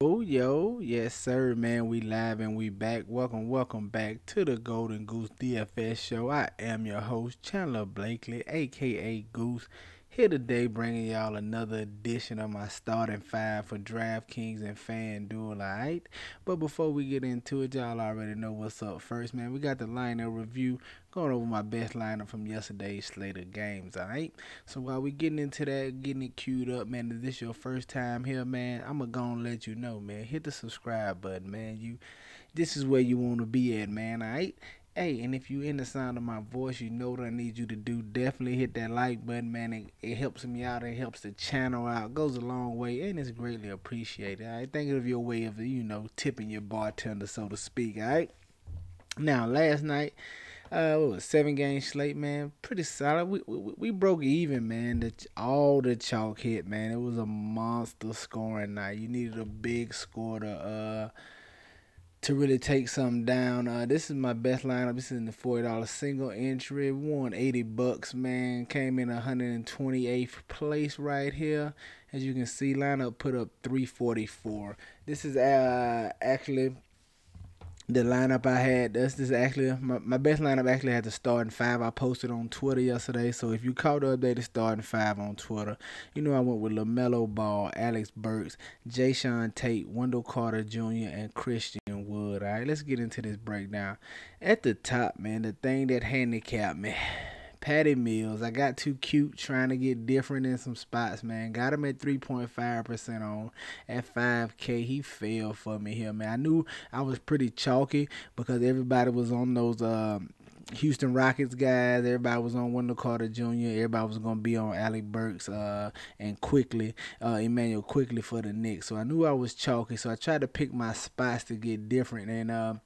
Yo, yes sir, man. We live and we back. Welcome back to the Golden Goose DFS show. I am your host, Chandler Blakely, aka Goose. Here today, bringing y'all another edition of my starting five for DraftKings and Fanduel. Alright, but before we get into it, y'all already know what's up. First, man, we got the lineup review. Going over my best lineup from yesterday's slate of games. Alright. So while we getting into that, getting it queued up, man, if this your first time here, man, I'ma gonna let you know, man. Hit the subscribe button, man. This is where you wanna be at, man, alright? Hey, and if you in the sound of my voice, you know what I need you to do. Definitely hit that like button, man. It helps me out. It helps the channel out. Goes a long way, and it's greatly appreciated. All right, think of your way of tipping your bartender, so to speak. All right. Now, last night, what was 7 game slate, man. Pretty solid. We broke even, man. All the chalk hit, man. It was a monster scoring night. You needed a big score to really take something down. This is my best lineup. This is in the $40 single entry. We won $80, man. Came in 128th place right here. As you can see, lineup put up 344. This is actually the lineup I had. This is actually my best lineup. Actually had the starting five I posted on Twitter yesterday. So if you caught the updated starting five on Twitter, you know I went with LaMelo Ball, Alex Burks, Jason Tate, Wendell Carter Jr., and Christian Wood. All right, let's get into this breakdown. At the top, man, the thing that handicapped me. Patty Mills, I got too cute trying to get different in some spots, man. Got him at 3.5% on at 5K. He failed for me here, man. I knew I was pretty chalky because everybody was on those Houston Rockets guys. Everybody was on Wendell Carter Jr. Everybody was going to be on Alec Burks and Emmanuel Quickly for the Knicks. So I knew I was chalky, so I tried to pick my spots to get different. And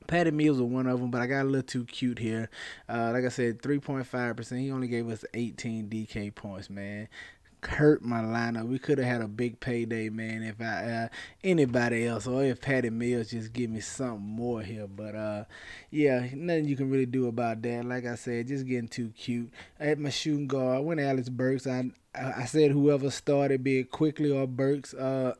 Patty Mills was one of them, but I got a little too cute here. Like I said, 3.5%. He only gave us 18 DK points, man. Hurt my lineup. We could have had a big payday, man, if anybody else, or if Patty Mills just give me something more here. But yeah, nothing you can really do about that. Like I said, just getting too cute. At my shooting guard, I went Alex Burks. I said whoever started, be it Quickly or Burks, I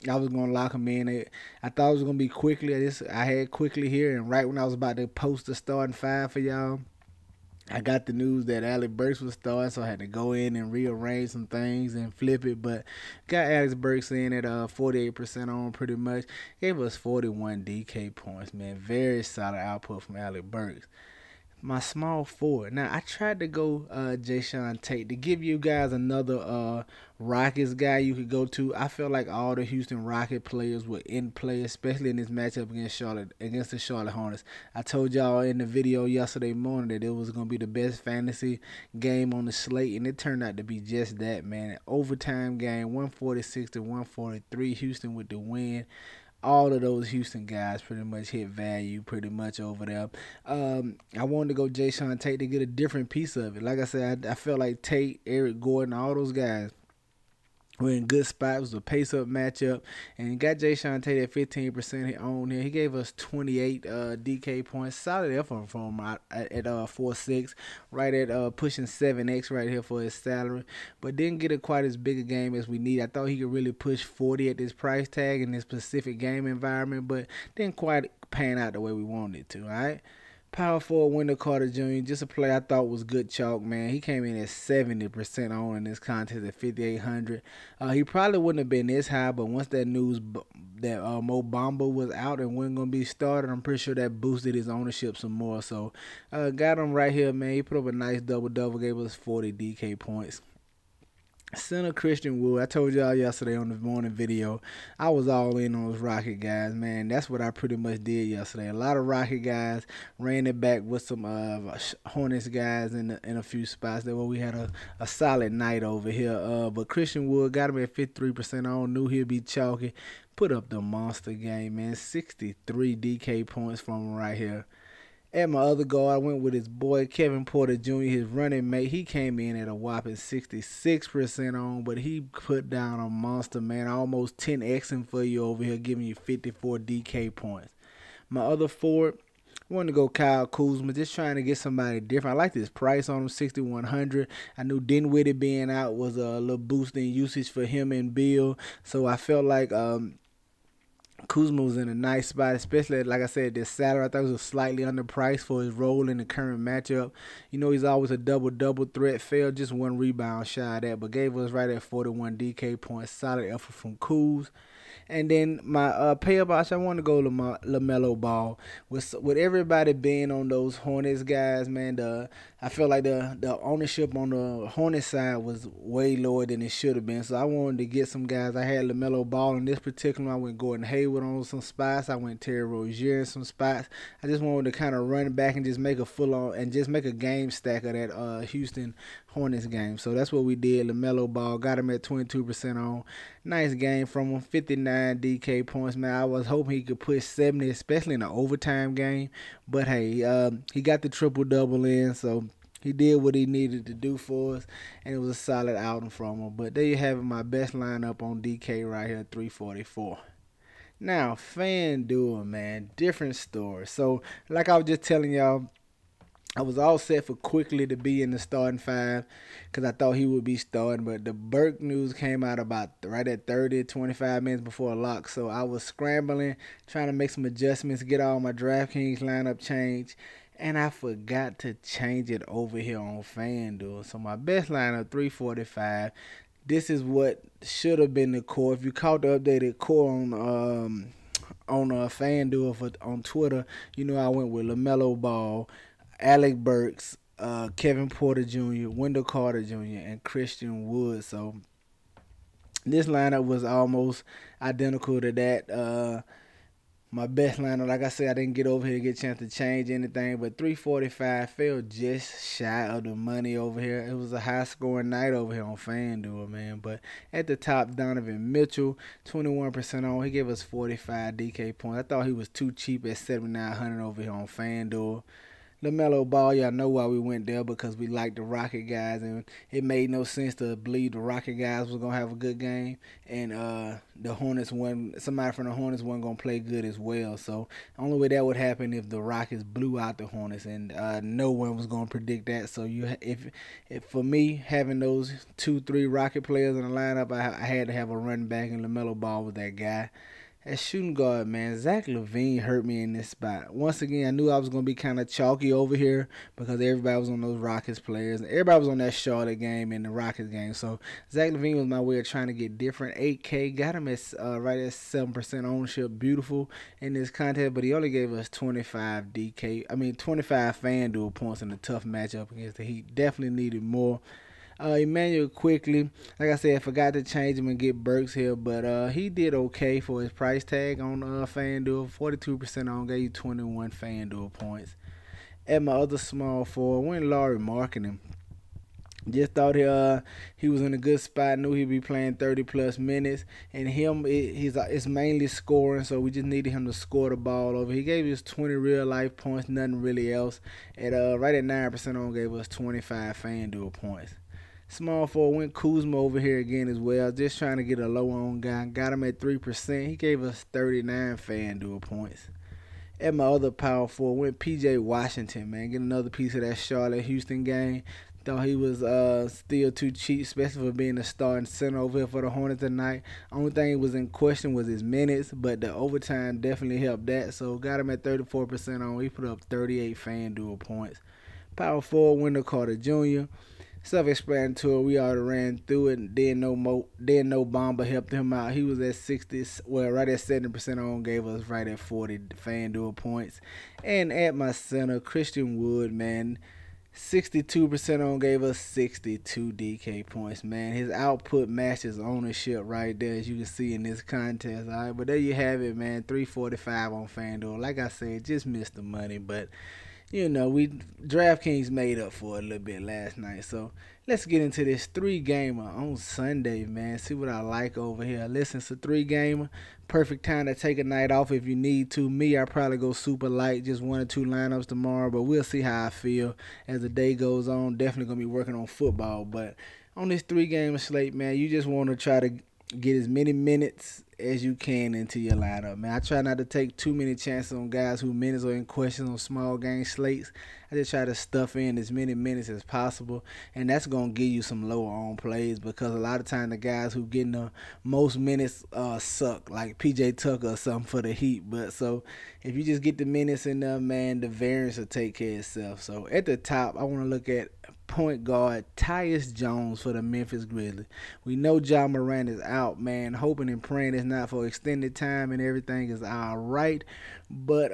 was gonna lock him in. I thought it was gonna be Quickly. I had Quickly here, and right when I was about to post the starting five for y'all, I got the news that Alex Burks was starting, so I had to go in and rearrange some things and flip it. But got Alex Burks in at 48% on pretty much. Gave us 41 DK points, man. Very solid output from Alex Burks. My small forward. Now I tried to go Jason Tate to give you guys another Rockets guy you could go to. I felt like all the Houston Rocket players were in play, especially in this matchup against the Charlotte Hornets. I told y'all in the video yesterday morning that it was gonna be the best fantasy game on the slate, and it turned out to be just that, man. An overtime game, 146 to 143. Houston with the win. All of those Houston guys pretty much hit value pretty much over there. I wanted to go Jason Tate to get a different piece of it. Like I said, I felt like Tate, Eric Gordon, all those guys we're in good spots. It was a pace-up matchup, and got Jason Tate at 15% on here. He gave us 28 DK points. Solid effort from him at 4.6, right at pushing 7x right here for his salary, but didn't get quite as big a game as we need. I thought he could really push 40 at this price tag in this specific game environment, but didn't quite pan out the way we wanted it to. All right. Power forward Wendell Carter Jr., just a play I thought was good chalk, man. He came in at 70% on in this contest at 5,800. He probably wouldn't have been this high, but once that news that Mo Bamba was out and wasn't going to be started, I'm pretty sure that boosted his ownership some more. So got him right here, man. He put up a nice double-double, gave us 40 DK points. Center Christian Wood, I told y'all yesterday on the morning video, I was all in on those Rocket guys, man. That's what I pretty much did yesterday. A lot of Rocket guys, ran it back with some Hornets guys in a few spots. That way we had a solid night over here. But Christian Wood got him at 53% on, knew he'd be chalky. Put up the monster game, man. 63 DK points from him right here. At my other guard, I went with his boy Kevin Porter Jr., his running mate. He came in at a whopping 66% on, but he put down a monster, man. Almost 10xing for you over here, giving you 54 DK points. My other forward, I wanted to go Kyle Kuzma, just trying to get somebody different. I like this price on him, 6,100. I knew Dinwiddie being out was a little boost in usage for him and Bill, so I felt like Kuzma was in a nice spot, especially like I said, this Saturday. I thought he was slightly underpriced for his role in the current matchup. You know, he's always a double threat. Failed just one rebound shy of that, but gave us right at 41 DK points. Solid effort from Kuz. And then my pay-up option, I want to go LaMelo Ball. With everybody being on those Hornets guys, man, I feel like the ownership on the Hornets side was way lower than it should have been. So I wanted to get some guys. I had LaMelo Ball in this particular one. I went Gordon Hayward on some spots. I went Terry Rozier in some spots. I just wanted to kind of run back and just make a full-on and just make a game stack of that Houston Hornets game. So that's what we did. LaMelo Ball, got him at 22% on. Nice game from him, 59 DK points, man. I was hoping he could push 70, especially in an overtime game. But hey, he got the triple-double in, so he did what he needed to do for us, and it was a solid outing from him. But there you have it, my best lineup on DK right here, 344. Now, Fanduel, man, different story. So, like I was just telling y'all, I was all set for Quickly to be in the starting five because I thought he would be starting, but the Burke news came out about right at 30, 25 minutes before lock, so I was scrambling, trying to make some adjustments, get all my DraftKings lineup changed, and I forgot to change it over here on FanDuel. So my best lineup, 345. This is what should have been the core. If you caught the updated core on FanDuel on Twitter, you know I went with LaMelo Ball, Alec Burks, Kevin Porter Jr., Wendell Carter Jr., and Christian Wood. So this lineup was almost identical to that. My best lineup, like I said, I didn't get over here to get a chance to change anything, but 345 fell just shy of the money over here. It was a high-scoring night over here on FanDuel, man. But at the top, Donovan Mitchell, 21% on. He gave us 45 DK points. I thought he was too cheap at 7,900 over here on FanDuel. LaMelo Ball, y'all know why we went there, because we liked the Rocket guys, and it made no sense to believe the Rocket guys was going to have a good game, and the Hornets somebody from the Hornets wasn't going to play good as well. So the only way that would happen if the Rockets blew out the Hornets, and no one was going to predict that. So if for me, having those 2-3 Rocket players in the lineup, I had to have a run back, and LaMelo Ball was that guy. At shooting guard, man, Zach LaVine hurt me in this spot. Once again, I knew I was going to be kind of chalky over here because everybody was on those Rockets players. Everybody was on that Charlotte game and the Rockets game. So Zach LaVine was my way of trying to get different. 8K, got him at right at 7% ownership. Beautiful in this contest, but he only gave us 25 FanDuel points in a tough matchup against the Heat. Definitely needed more. Emmanuel quickly, like I said, I forgot to change him and get Burks here, but he did okay for his price tag on FanDuel. 42% on, gave you 21 FanDuel points. At my other small forward, went Lauri Markkanen. Just thought he was in a good spot. Knew he'd be playing 30-plus minutes. And it's mainly scoring, so we just needed him to score the ball over. He gave us 20 real-life points, nothing really else. Right at 9% on, gave us 25 FanDuel points. Small forward went Kuzma over here again as well. Just trying to get a low-on guy. Got him at 3%. He gave us 39 FanDuel points. At my other power forward went P.J. Washington, man. Get another piece of that Charlotte-Houston game. Thought he was still too cheap, especially for being a starting center over here for the Hornets tonight. Only thing was in question was his minutes, but the overtime definitely helped that. So got him at 34% on. He put up 38 FanDuel points. Power forward Wendell Carter Jr. Self-explanatory, we already ran through it, and then no Bamba helped him out. He was at 60, right at 70% on, gave us right at 40 FanDuel points. And at my center, Christian Wood, man, 62% on, gave us 62 DK points, man. His output matches ownership right there, as you can see in this contest. All right, but there you have it, man. 345 on FanDuel. Like I said, just missed the money, but you know, DraftKings made up for it a little bit last night. So let's get into this 3-gamer on Sunday, man. See what I like over here. Listen, it's a 3-gamer. Perfect time to take a night off if you need to. Me, I probably go super light, just 1 or 2 lineups tomorrow, but we'll see how I feel as the day goes on. Definitely going to be working on football, but on this 3-gamer slate, man, you just want to try to get as many minutes as you can into your lineup, man. I try not to take too many chances on guys who minutes are in question on small game slates. I just try to stuff in as many minutes as possible, and that's gonna give you some lower on plays because a lot of times the guys who getting the most minutes suck, like PJ Tucker or something for the Heat. But so if you just get the minutes in there, man, the variance will take care of itself. So at the top, I want to look at point guard Tyus Jones for the Memphis Grizzlies. We know Ja Morant is out, man. Hoping and praying it's not for extended time and everything is all right. But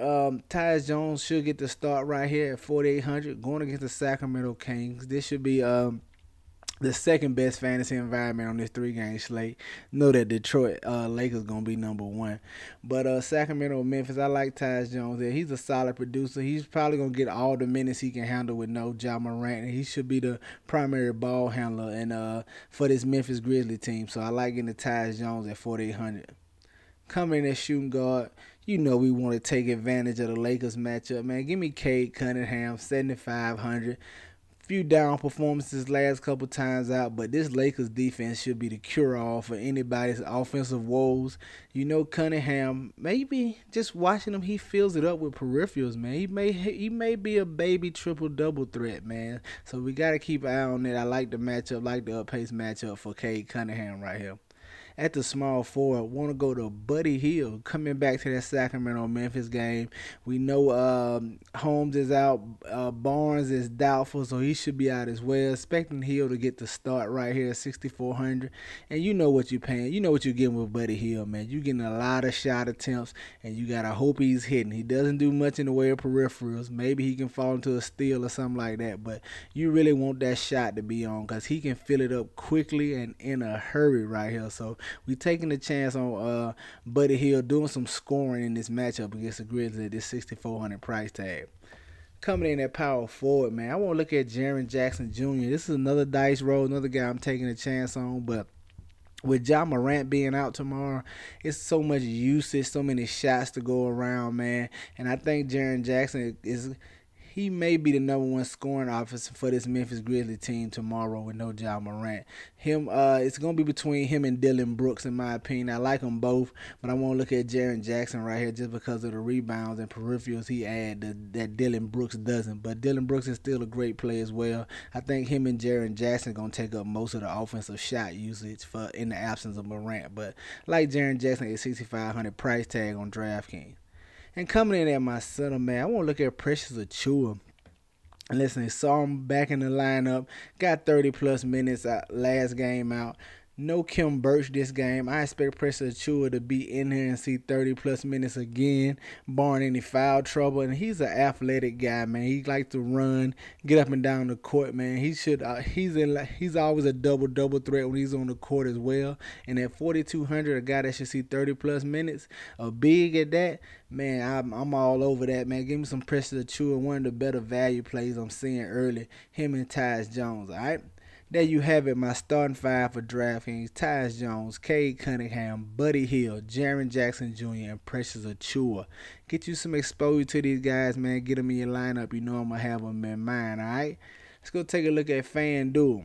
Tyus Jones should get the start right here at 4,800 going against the Sacramento Kings. This should be the second best fantasy environment on this 3-game slate. Know that Detroit Lakers gonna be number one, but Sacramento, Memphis, I like Tyus Jones there. He's a solid producer. He's probably gonna get all the minutes he can handle with no Ja Morant, and he should be the primary ball handler and for this Memphis Grizzlies team. So I like getting the Tyus Jones at 4,800. Coming in as shooting guard, you know we want to take advantage of the Lakers matchup, man. Give me Cade Cunningham, 7,500. Few down performances last couple times out, but this Lakers defense should be the cure-all for anybody's offensive woes. You know Cunningham, maybe just watching him, he fills it up with peripherals, man. He may be a baby triple-double threat, man. So we got to keep an eye on that. I like the matchup, like the up-pace matchup for Cade Cunningham right here. At the small forward, want to go to Buddy Hield. Coming back to that Sacramento-Memphis game, we know Holmes is out, Barnes is doubtful, so he should be out as well. Expecting Hield to get the start right here at 6,400. And you know what you're paying. You know what you're getting with Buddy Hield, man. You're getting a lot of shot attempts, and you got to hope he's hitting. He doesn't do much in the way of peripherals. Maybe he can fall into a steal or something like that, but you really want that shot to be on because he can fill it up quickly and in a hurry right here. So we taking the chance on Buddy Hield doing some scoring in this matchup against the Grizzlies at this 6,400 price tag. Coming in at power forward, man, I want to look at Jaren Jackson Jr. This is another dice roll, another guy I'm taking a chance on, but with Ja Morant being out tomorrow, it's so much usage, so many shots to go around, man. And I think Jaren Jackson he may be the number one scoring officer for this Memphis Grizzlies team tomorrow with no Ja Morant. It's going to be between him and Dillon Brooks, in my opinion. I like them both, but I want to look at Jaren Jackson right here just because of the rebounds and peripherals he had that Dillon Brooks doesn't. But Dillon Brooks is still a great player as well. I think him and Jaren Jackson going to take up most of the offensive shot usage in the absence of Morant. But like Jaren Jackson at 6,500 price tag on DraftKings. And coming in at my center, man, I want to look at Precious Achiuwa. And listen, saw him back in the lineup, got 30-plus minutes last game out. No Kim Birch this game. I expect Precious Achiuwa to be in here and see 30-plus minutes again, barring any foul trouble. And he's an athletic guy, man. He likes to run, get up and down the court, man. He's always a double threat when he's on the court as well. And at 4,200, a guy that should see 30-plus minutes, a big at that, man, I'm all over that, man. Give me some Precious Achiuwa, one of the better value plays I'm seeing early. Him and Tyus Jones, all right? There you have it, my starting five for DraftKings: Tyus Jones, Cade Cunningham, Buddy Hield, Jaren Jackson Jr., and Precious Achiuwa. Get you some exposure to these guys, man. Get them in your lineup. You know I'm going to have them in mind, all right? Let's go take a look at Fanduel.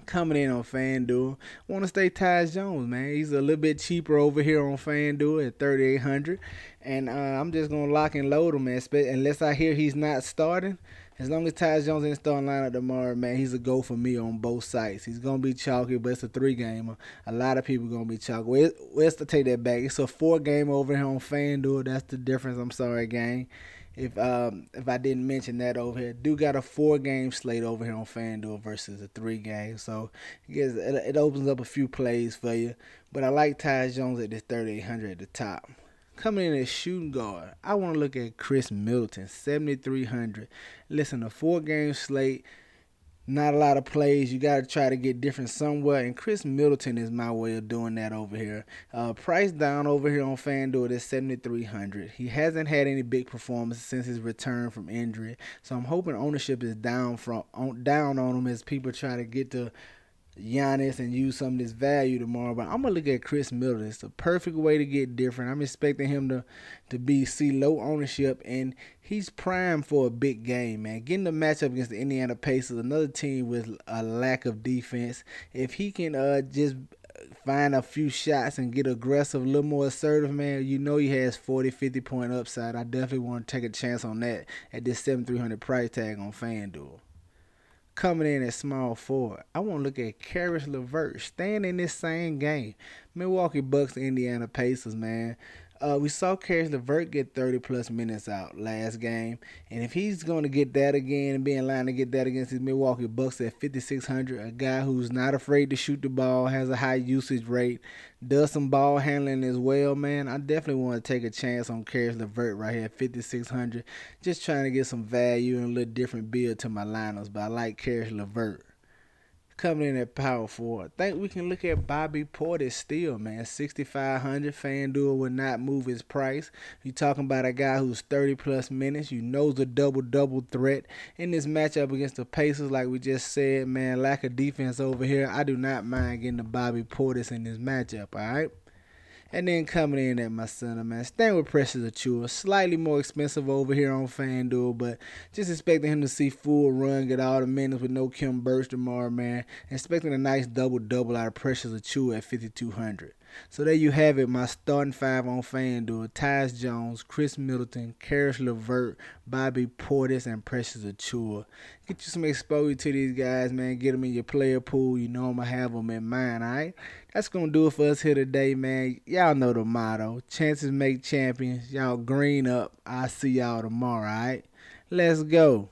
Coming in on Fanduel, want to stay Tyus Jones, man. He's a little bit cheaper over here on Fanduel at 3,800, and I'm just going to lock and load him, man, unless I hear he's not starting. As long as Tyus Jones in the starting lineup tomorrow, man, he's a go for me on both sides. He's going to be chalky, but it's a 3-gamer. A lot of people going to be chalky. Let's take that back. It's a 4-gamer over here on FanDuel. That's the difference. I'm sorry, gang. If I didn't mention that over here. Do got a 4-game slate over here on FanDuel versus a 3-game. So it opens up a few plays for you. But I like Tyus Jones at this 3,800 at the top. Coming in as shooting guard, I want to look at Chris Middleton, 7,300. Listen, a 4-game slate, not a lot of plays. You got to try to get different somewhere, and Chris Middleton is my way of doing that over here. Price down over here on FanDuel is 7,300. He hasn't had any big performances since his return from injury, so I'm hoping ownership is down on him as people try to get to Giannis and use some of this value tomorrow. But I'm going to look at Chris Middleton. It's the perfect way to get different. I'm expecting him to see low ownership, and he's primed for a big game, man. Getting the matchup against the Indiana Pacers, another team with a lack of defense. If he can just find a few shots and get aggressive, a little more assertive, man, you know he has 40, 50 point upside. I definitely want to take a chance on that at this 7,300 price tag on Fanduel. Coming in at small forward, I want to look at Karis LeVert, staying in this same game. Milwaukee Bucks, Indiana Pacers, man. We saw Karis LeVert get 30 plus minutes out last game, and if he's going to get that again and be in line to get that against his Milwaukee Bucks at 5,600, a guy who's not afraid to shoot the ball, has a high usage rate, does some ball handling as well, man, I definitely want to take a chance on Karis LeVert right here at 5,600. Just trying to get some value and a little different build to my lineups, but I like Karis LeVert. Coming in at power forward, I think we can look at Bobby Portis still, man. 6,500. FanDuel will not move his price. You're talking about a guy who's 30 plus minutes. You know the double threat in this matchup against the Pacers, like we just said, man. Lack of defense over here. I do not mind getting the Bobby Portis in this matchup. All right. And then coming in at my center, man, staying with Precious Achiuwa. Slightly more expensive over here on FanDuel, but just expecting him to see full run, get all the minutes with no Kim Burch tomorrow, man. Expecting a nice double out of Precious Achiuwa at 5,200. So there you have it, my starting five on FanDuel. Tyus Jones, Chris Middleton, Karis LeVert, Bobby Portis, and Precious Achiuwa. Get you some exposure to these guys, man. Get them in your player pool. You know I'm going to have them in mind, all right? That's going to do it for us here today, man. Y'all know the motto. Chances make champions. Y'all green up. I'll see y'all tomorrow, all right? Let's go.